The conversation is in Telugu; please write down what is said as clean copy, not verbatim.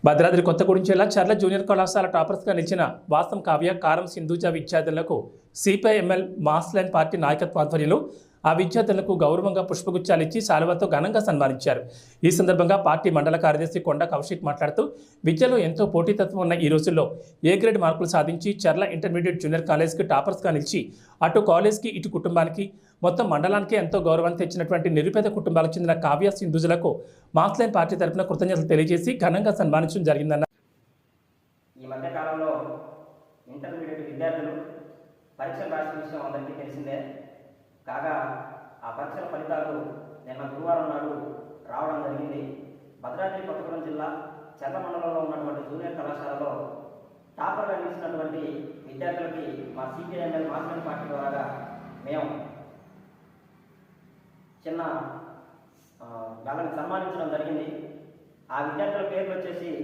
భద్రాద్రి కొత్తగూడెం జిల్లా చర్ల జూనియర్ కళాశాల టాపర్స్గా నిలిచిన వాసం కావ్య, కారం సింధూజ విద్యార్థులకు సిపిఐ-ఎంఎల్ మాస్ లైన్ పార్టీ నాయకత్వ ఆధ్వర్యంలో ఆ విద్యార్థులకు గౌరవంగా పుష్పగుచ్చాలు ఇచ్చి శాలువాతో ఘనంగా సన్మానించారు. ఈ సందర్భంగా పార్టీ మండల కార్యదర్శి కొండ కౌశిక్ మాట్లాడుతూ, విద్యలో ఎంతో పోటీతత్వం ఉన్న ఈ రోజుల్లో ఏ గ్రేడ్ మార్కులు సాధించి చర్ల ఇంటర్మీడియట్ జూనియర్ కాలేజ్కి టాపర్స్గా నిలిచి అటు కాలేజ్కి ఇటు కుటుంబానికి మొత్తం మండలానికి ఎంతో గౌరవాన్ని తెచ్చినటువంటి నిరుపేద కుటుంబాలకు చెందిన కావ్య, సింధూజులకు మాస్ లైన్ పార్టీ తరఫున కృతజ్ఞతలు తెలియజేసి ఘనంగా సన్మానించడం జరిగిందన్నారు. ఈ మధ్య కాలంలో ఇంటర్మీడియట్ విద్యార్థులు పరీక్షలు రాసిన విషయం అందరికీ తెలిసిందే. కాగా ఆ పరీక్షల ఫలితాలు నిన్న గురువారం నాడు రావడం జరిగింది. భద్రాద్రి కొత్తగూడెం జిల్లా చర్ల మండలంలో ఉన్నటువంటి జూనియర్ కళాశాలలో టాపర్గా నిలిచినటువంటి విద్యార్థులకి మా సిపిఐ-ఎంఎల్ మాస్ లైన్ పార్టీ ద్వారా మేము చిన్న వాళ్ళని సన్మానించడం జరిగింది. ఆ విద్యార్థుల పేర్లు వచ్చేసి